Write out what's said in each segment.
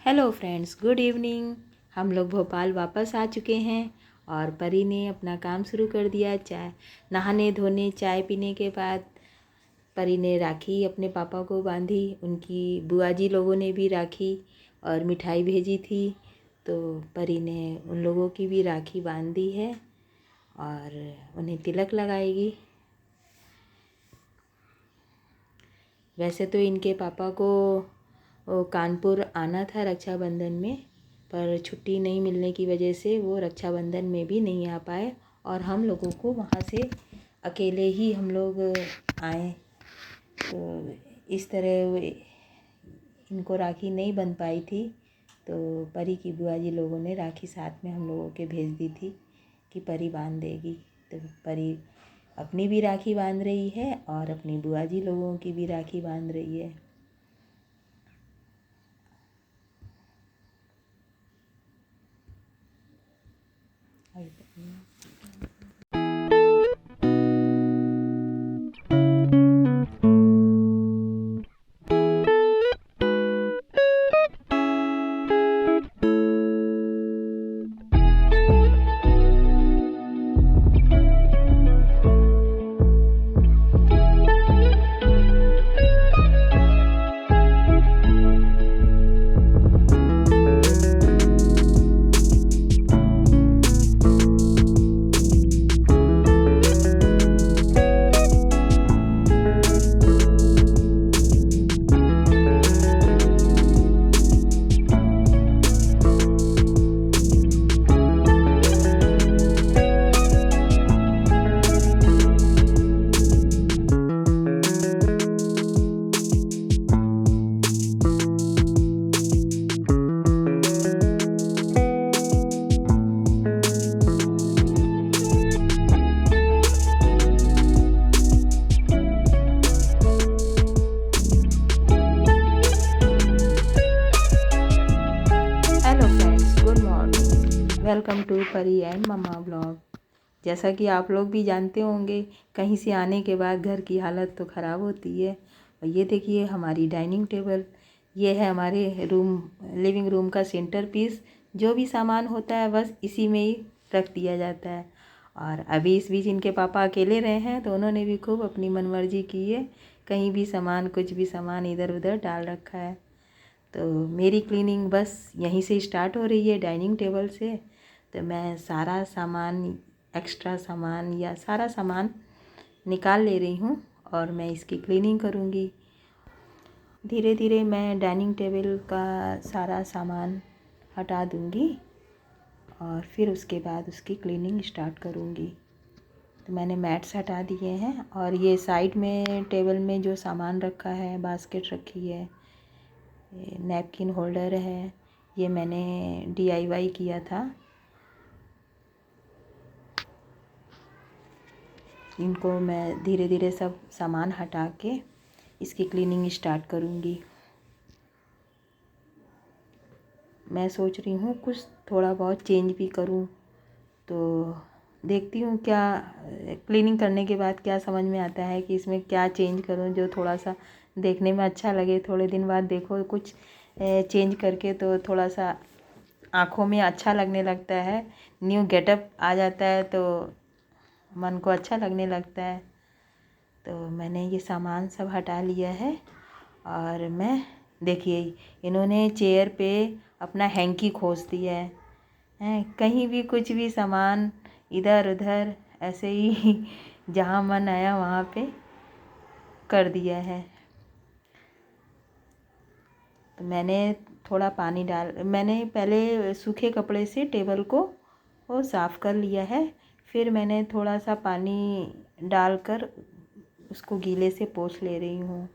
Hello friends, good evening. हम लोग भोपाल वापस आ चुके हैं और परी ने अपना काम शुरू कर दिया। चाय नहाने धोने चाय पीने के बाद परी ने राखी अपने पापा को बांधी। उनकी बुआ जी लोगों ने भी राखी और मिठाई भेजी थी, तो परी ने उन लोगों की भी राखी बांध दी है और उन्हें तिलक लगाएगी। वैसे तो इनके पापा को कानपुर आना था रक्षाबंधन में, पर छुट्टी नहीं मिलने की वजह से वो रक्षाबंधन में भी नहीं आ पाए और हम लोगों को वहाँ से अकेले ही हम लोग आए। तो इस तरह इनको राखी नहीं बन पाई थी, तो परी की बुआ जी लोगों ने राखी साथ में हम लोगों के भेज दी थी कि परी बांध देगी। तो परी अपनी भी राखी बांध रही है और अपनी बुआ जी लोगों की भी राखी बांध रही है। Hello friends, good morning. Welcome to Pari and mamma blog. जैसा कि आप लोग भी जानते होंगे, कहीं से आने के बाद घर की हालत तो ख़राब होती है। और ये देखिए हमारी डाइनिंग टेबल, ये है हमारे लिविंग रूम का सेंटर पीस। जो भी सामान होता है बस इसी में ही रख दिया जाता है। और अभी इस बीच इनके पापा अकेले रहे हैं, तो उन्होंने भी खूब अपनी मनमर्जी की है। कहीं भी सामान, कुछ भी सामान इधर उधर डाल रखा है। तो मेरी क्लीनिंग बस यहीं से स्टार्ट हो रही है, डाइनिंग टेबल से। तो मैं सारा सामान, एक्स्ट्रा सामान या सारा सामान निकाल ले रही हूँ और मैं इसकी क्लीनिंग करूँगी। धीरे धीरे मैं डाइनिंग टेबल का सारा सामान हटा दूँगी और फिर उसके बाद उसकी क्लीनिंग स्टार्ट करूँगी। तो मैंने मैट्स हटा दिए हैं और ये साइड में टेबल में जो सामान रखा है, बास्केट रखी है, नैपकिन होल्डर है, ये मैंने DIY किया था। इनको मैं धीरे धीरे सब सामान हटा के इसकी क्लीनिंग स्टार्ट करूँगी। मैं सोच रही हूँ कुछ थोड़ा बहुत चेंज भी करूँ, तो देखती हूँ क्या क्लीनिंग करने के बाद क्या समझ में आता है कि इसमें क्या चेंज करूँ जो थोड़ा सा देखने में अच्छा लगे। थोड़े दिन बाद देखो कुछ चेंज करके तो थोड़ा सा आँखों में अच्छा लगने लगता है, न्यू गेटअप आ जाता है तो मन को अच्छा लगने लगता है। तो मैंने ये सामान सब हटा लिया है और मैं देखिए इन्होंने चेयर पे अपना हैंकी खोस दिया है। कहीं भी कुछ भी सामान इधर उधर ऐसे ही जहाँ मन आया वहाँ पे कर दिया है। तो मैंने थोड़ा पानी मैंने पहले सूखे कपड़े से टेबल को साफ़ कर लिया है, फिर मैंने थोड़ा सा पानी डालकर उसको गीले से पोंछ ले रही हूँ।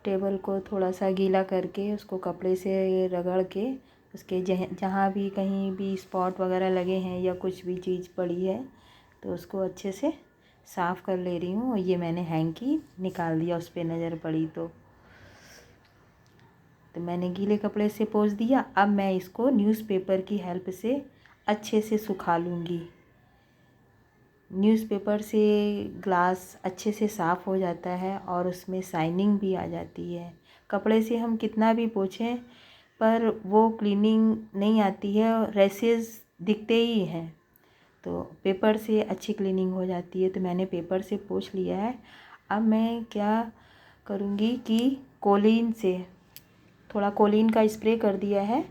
टेबल को थोड़ा सा गीला करके उसको कपड़े से रगड़ के उसके जहाँ भी कहीं भी स्पॉट वगैरह लगे हैं या कुछ भी चीज़ पड़ी है तो उसको अच्छे से साफ़ कर ले रही हूँ। ये मैंने हैंकी निकाल दिया, उस पर नज़र पड़ी तो तो मैंने गीले कपड़े से पोंछ दिया। अब मैं इसको न्यूज़पेपर की हेल्प से अच्छे से सुखा लूँगी। न्यूज़पेपर से ग्लास अच्छे से साफ़ हो जाता है और उसमें शाइनिंग भी आ जाती है। कपड़े से हम कितना भी पोंछें पर वो क्लीनिंग नहीं आती है और रैशेज़ दिखते ही हैं। तो पेपर से अच्छी क्लीनिंग हो जाती है। तो मैंने पेपर से पोंछ लिया है। अब मैं क्या करूँगी कि कोलीन से थोड़ा कोलीन का स्प्रे कर दिया है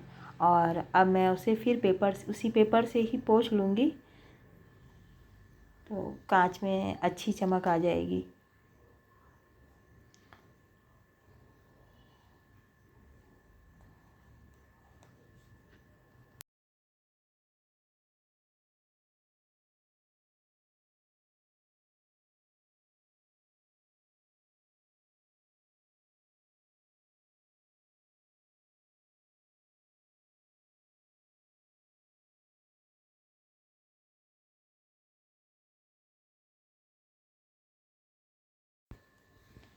और अब मैं उसे फिर उसी पेपर से ही पोंछ लूँगी, तो कांच में अच्छी चमक आ जाएगी।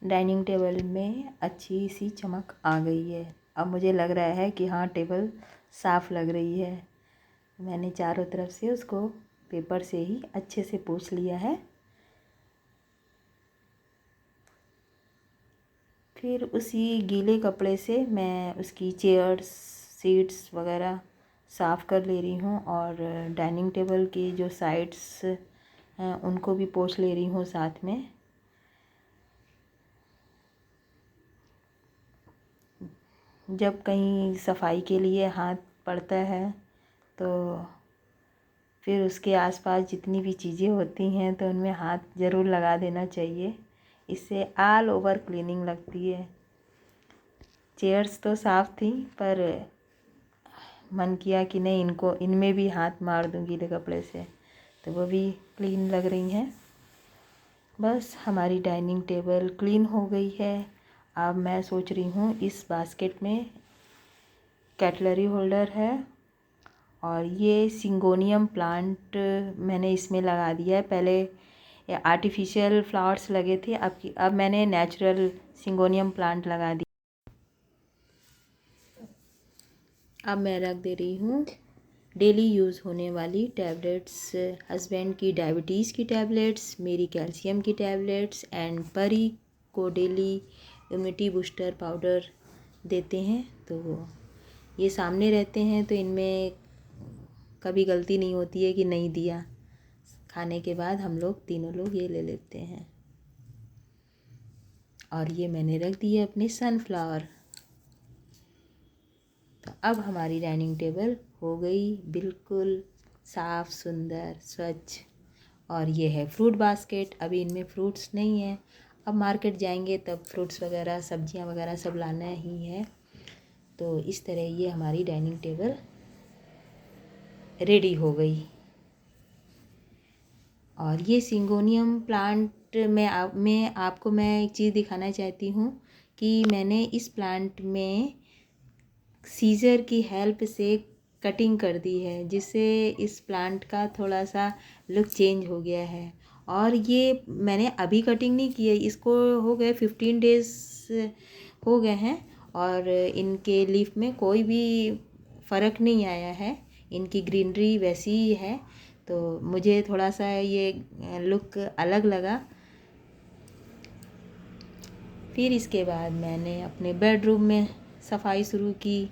डाइनिंग टेबल में अच्छी सी चमक आ गई है। अब मुझे लग रहा है कि हाँ, टेबल साफ़ लग रही है। मैंने चारों तरफ से उसको पेपर से ही अच्छे से पोंछ लिया है। फिर उसी गीले कपड़े से मैं उसकी चेयर्स, सीट्स वगैरह साफ़ कर ले रही हूँ और डाइनिंग टेबल की जो साइड्स हैं उनको भी पोंछ ले रही हूँ साथ में। जब कहीं सफाई के लिए हाथ पड़ता है तो फिर उसके आसपास जितनी भी चीज़ें होती हैं तो उनमें हाथ ज़रूर लगा देना चाहिए। इससे ऑल ओवर क्लीनिंग लगती है। चेयर्स तो साफ़ थी पर मन किया कि नहीं, इनमें भी हाथ मार दूँ गीले कपड़े से, तो वो भी क्लीन लग रही हैं। बस हमारी डाइनिंग टेबल क्लीन हो गई है। अब मैं सोच रही हूँ इस बास्केट में कैटलरी होल्डर है और ये सिंगोनियम प्लांट मैंने इसमें लगा दिया है। पहले आर्टिफिशियल फ्लावर्स लगे थे, अब मैंने नेचुरल सिंगोनियम प्लांट लगा दिया। अब मैं रख दे रही हूँ डेली यूज़ होने वाली टैबलेट्स। हस्बैंड की डायबिटीज़ की टैबलेट्स, मेरी कैल्शियम की टैबलेट्स एंड परी को डेली इम्यूनिटी बूस्टर पाउडर देते हैं। तो ये सामने रहते हैं तो इनमें कभी गलती नहीं होती है कि नहीं दिया। खाने के बाद हम लोग तीनों लोग ये ले लेते हैं। और ये मैंने रख दी है अपनी सनफ्लावर। तो अब हमारी डाइनिंग टेबल हो गई बिल्कुल साफ़, सुंदर, स्वच्छ। और ये है फ्रूट बास्केट। अभी इनमें फ्रूट्स नहीं है, अब मार्केट जाएंगे तब फ्रूट्स वगैरह, सब्जियां वगैरह सब लाना ही है। तो इस तरह ये हमारी डाइनिंग टेबल रेडी हो गई। और ये सिंगोनियम प्लांट में आपको मैं एक चीज़ दिखाना चाहती हूँ कि मैंने इस प्लांट में सीज़र की हेल्प से कटिंग कर दी है, जिससे इस प्लांट का थोड़ा सा लुक चेंज हो गया है। और ये मैंने अभी कटिंग नहीं की है, इसको हो गए 15 डेज़ हो गए हैं और इनके लीफ में कोई भी फ़र्क नहीं आया है। इनकी ग्रीनरी वैसी ही है। तो मुझे थोड़ा सा ये लुक अलग लगा। फिर इसके बाद मैंने अपने बेडरूम में सफाई शुरू की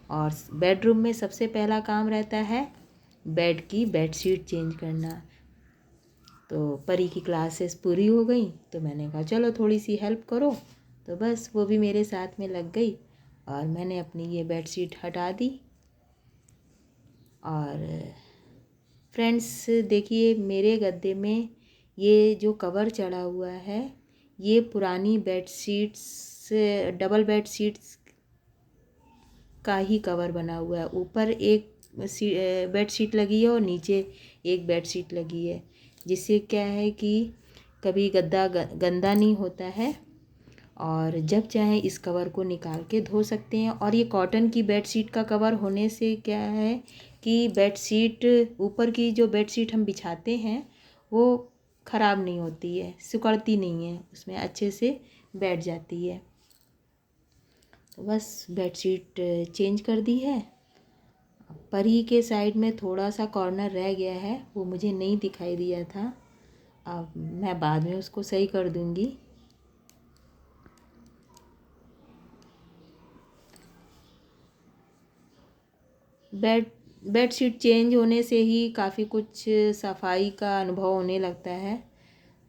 और बेडरूम में सबसे पहला काम रहता है बेड की बेडशीट चेंज करना। तो परी की क्लासेस पूरी हो गई तो मैंने कहा चलो थोड़ी सी हेल्प करो, तो बस वो भी मेरे साथ में लग गई और मैंने अपनी ये बेडशीट हटा दी। और फ्रेंड्स देखिए, मेरे गद्दे में ये जो कवर चढ़ा हुआ है ये पुरानी बेडशीट्स, डबल बेडशीट्स का ही कवर बना हुआ है। ऊपर एक बेडशीट लगी है और नीचे एक बेडशीट लगी है, जिससे क्या है कि कभी गद्दा गंदा नहीं होता है और जब चाहे इस कवर को निकाल के धो सकते हैं। और ये कॉटन की बेडशीट का कवर होने से क्या है कि बेडशीट, ऊपर की जो बेडशीट हम बिछाते हैं वो ख़राब नहीं होती है, सिकुड़ती नहीं है, उसमें अच्छे से बैठ जाती है। बस बेडशीट चेंज कर दी है। परी के साइड में थोड़ा सा कॉर्नर रह गया है, वो मुझे नहीं दिखाई दिया था। अब मैं बाद में उसको सही कर दूंगी। बेडशीट चेंज होने से ही काफ़ी कुछ सफाई का अनुभव होने लगता है।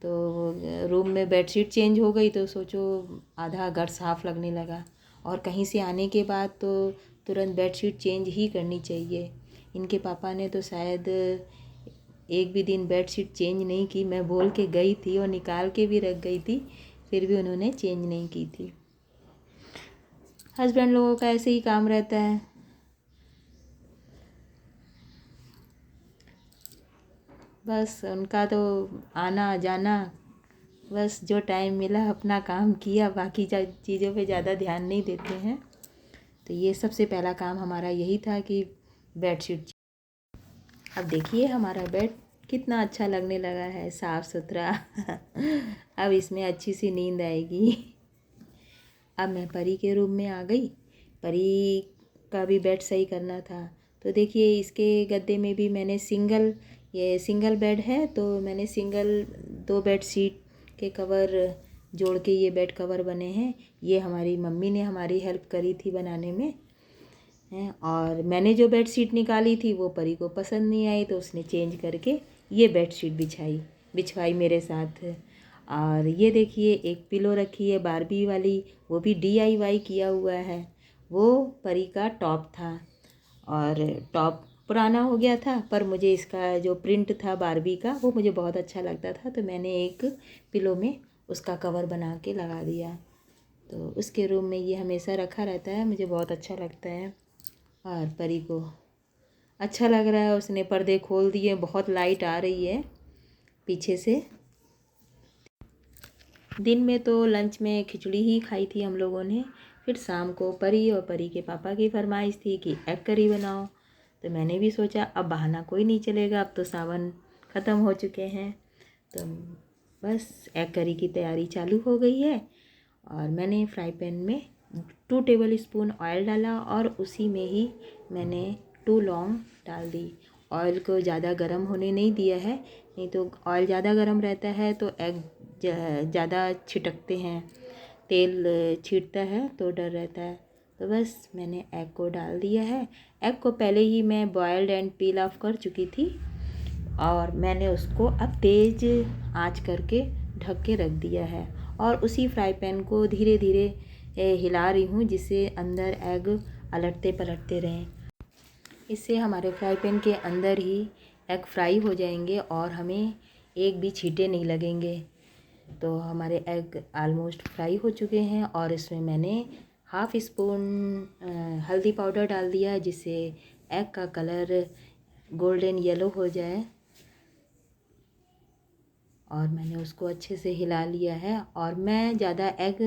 तो रूम में बेडशीट चेंज हो गई तो सोचो आधा घर साफ़ लगने लगा। और कहीं से आने के बाद तो तुरंत बेडशीट चेंज ही करनी चाहिए। इनके पापा ने तो शायद एक भी दिन बेडशीट चेंज नहीं की। मैं बोल के गई थी और निकाल के भी रख गई थी, फिर भी उन्होंने चेंज नहीं की थी। हस्बैंड लोगों का ऐसे ही काम रहता है। बस उनका तो आना जाना, बस जो टाइम मिला अपना काम किया, बाकी चीज़ों पे ज़्यादा ध्यान नहीं देते हैं। तो ये सबसे पहला काम हमारा यही था कि बेडशीट। अब देखिए हमारा बेड कितना अच्छा लगने लगा है, साफ़ सुथरा। अब इसमें अच्छी सी नींद आएगी। अब मैं परी के रूम में आ गई। परी का भी बेड सही करना था। तो देखिए इसके गद्दे में भी मैंने ये सिंगल बेड है, तो मैंने सिंगल 2 बेड शीट के कवर जोड़ के ये बेड कवर बने हैं। ये हमारी मम्मी ने हमारी हेल्प करी थी बनाने में हैं। और मैंने जो बेड शीट निकाली थी वो परी को पसंद नहीं आई, तो उसने चेंज करके ये बेड शीट बिछवाई मेरे साथ। और ये देखिए एक पिलो रखी है बारबी वाली, वो भी DIY किया हुआ है। वो परी का टॉप था और टॉप पुराना हो गया था, पर मुझे इसका जो प्रिंट था बारबी का वो मुझे बहुत अच्छा लगता था, तो मैंने एक पिलो में उसका कवर बना के लगा दिया। तो उसके रूम में ये हमेशा रखा रहता है, मुझे बहुत अच्छा लगता है। और परी को अच्छा लग रहा है, उसने पर्दे खोल दिए, बहुत लाइट आ रही है पीछे से। दिन में तो लंच में खिचड़ी ही खाई थी हम लोगों ने। फिर शाम को परी और परी के पापा की फरमाइश थी कि एग करी बनाओ, तो मैंने भी सोचा अब बहाना कोई नहीं चलेगा, अब तो सावन ख़त्म हो चुके हैं। तो बस एग करी की तैयारी चालू हो गई है। और मैंने फ्राई पैन में 2 टेबल स्पून ऑयल डाला और उसी में ही मैंने 2 लौंग डाल दी। ऑयल को ज़्यादा गर्म होने नहीं दिया है, नहीं तो ऑयल ज़्यादा गर्म रहता है तो एग ज़्यादा छिटकते हैं, तेल छीटता है तो डर रहता है। तो बस मैंने एग को डाल दिया है। एग को पहले ही मैं बॉयल्ड एंड पील ऑफ कर चुकी थी और मैंने उसको अब तेज़ आंच करके ढक के रख दिया है। और उसी फ्राई पैन को धीरे धीरे हिला रही हूँ, जिससे अंदर एग अलटते पलटते रहें। इससे हमारे फ्राई पैन के अंदर ही एग फ्राई हो जाएंगे और हमें एक भी छींटे नहीं लगेंगे। तो हमारे एग ऑलमोस्ट फ्राई हो चुके हैं और इसमें मैंने हाफ़ स्पून हल्दी पाउडर डाल दिया, जिससे एग का कलर गोल्डन येलो हो जाए। और मैंने उसको अच्छे से हिला लिया है। और मैं ज़्यादा एग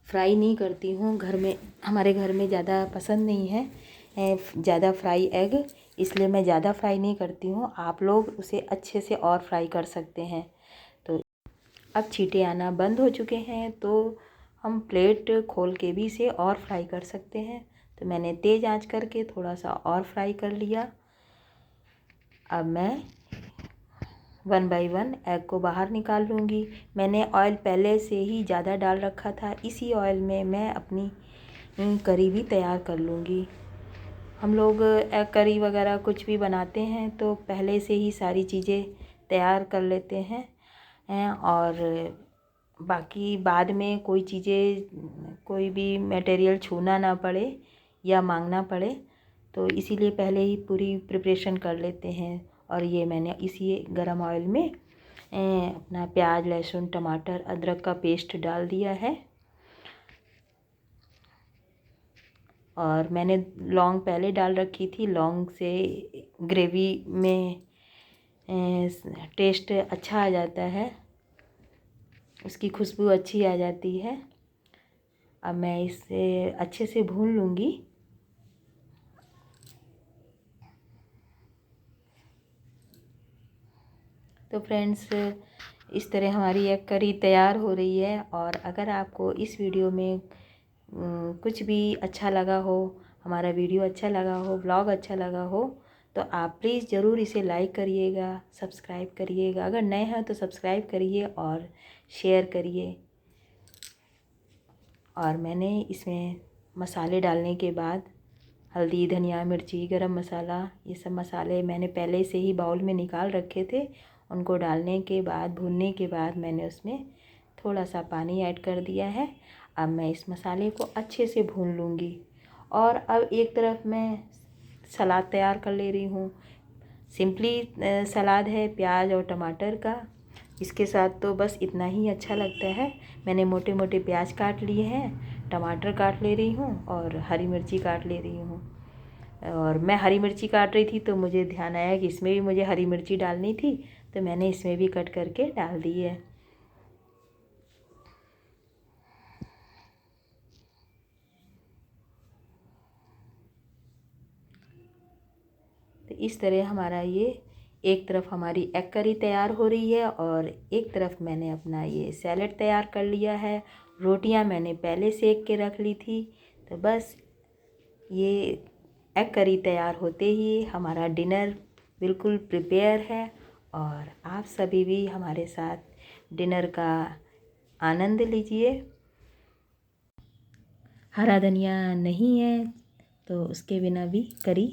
फ्राई नहीं करती हूँ, हमारे घर में ज़्यादा पसंद नहीं है ज़्यादा फ्राई एग, इसलिए मैं ज़्यादा फ्राई नहीं करती हूँ। आप लोग उसे अच्छे से और फ्राई कर सकते हैं। तो अब छींटे आना बंद हो चुके हैं, तो हम प्लेट खोल के भी इसे और फ्राई कर सकते हैं। तो मैंने तेज़ आंच करके थोड़ा सा और फ्राई कर लिया। अब मैं 1 बाय 1 एग को बाहर निकाल लूँगी। मैंने ऑयल पहले से ही ज़्यादा डाल रखा था, इसी ऑयल में मैं अपनी करी भी तैयार कर लूँगी। हम लोग एग करी वगैरह कुछ भी बनाते हैं तो पहले से ही सारी चीज़ें तैयार कर लेते हैं और बाकी बाद में कोई भी मटेरियल छूना ना पड़े या मांगना पड़े, तो इसीलिए पहले ही पूरी प्रिपरेशन कर लेते हैं। और ये मैंने इसी गरम ऑयल में अपना प्याज, लहसुन, टमाटर, अदरक का पेस्ट डाल दिया है। और मैंने लौंग पहले डाल रखी थी, लौंग से ग्रेवी में टेस्ट अच्छा आ जाता है, उसकी खुशबू अच्छी आ जाती है। अब मैं इसे अच्छे से भून लूँगी। तो फ्रेंड्स, इस तरह हमारी एग करी तैयार हो रही है। और अगर आपको इस वीडियो में कुछ भी अच्छा लगा हो, हमारा वीडियो अच्छा लगा हो, ब्लॉग अच्छा लगा हो, तो आप प्लीज़ ज़रूर इसे लाइक करिएगा, सब्सक्राइब करिएगा। अगर नए हैं तो सब्सक्राइब करिए और शेयर करिए। और मैंने इसमें मसाले डालने के बाद हल्दी, धनिया, मिर्ची, गरम मसाला, ये सब मसाले मैंने पहले से ही बाउल में निकाल रखे थे। उनको डालने के बाद, भूनने के बाद, मैंने उसमें थोड़ा सा पानी ऐड कर दिया है। अब मैं इस मसाले को अच्छे से भून लूँगी। और अब एक तरफ मैं सलाद तैयार कर ले रही हूँ। सिंपली सलाद है प्याज और टमाटर का। इसके साथ तो बस इतना ही अच्छा लगता है। मैंने मोटे मोटे प्याज काट लिए हैं, टमाटर काट ले रही हूँ और हरी मिर्ची काट ले रही हूँ। और मैं हरी मिर्ची काट रही थी तो मुझे ध्यान आया कि इसमें भी मुझे हरी मिर्ची डालनी थी, तो मैंने इसमें भी कट करके डाल दी है। तो इस तरह हमारा ये एक तरफ हमारी एग करी तैयार हो रही है और एक तरफ मैंने अपना ये सैलेड तैयार कर लिया है। रोटियां मैंने पहले सेक के रख ली थी। तो बस ये एग करी तैयार होते ही हमारा डिनर बिल्कुल प्रिपेयर है। और आप सभी भी हमारे साथ डिनर का आनंद लीजिए। हरा धनिया नहीं है तो उसके बिना भी करी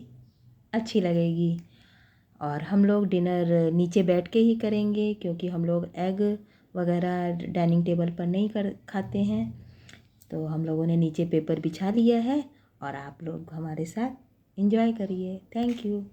अच्छी लगेगी। और हम लोग डिनर नीचे बैठ के ही करेंगे क्योंकि हम लोग एग वगैरह डाइनिंग टेबल पर नहीं खाते हैं। तो हम लोगों ने नीचे पेपर बिछा लिया है और आप लोग हमारे साथ एंजॉय करिए। Thank you.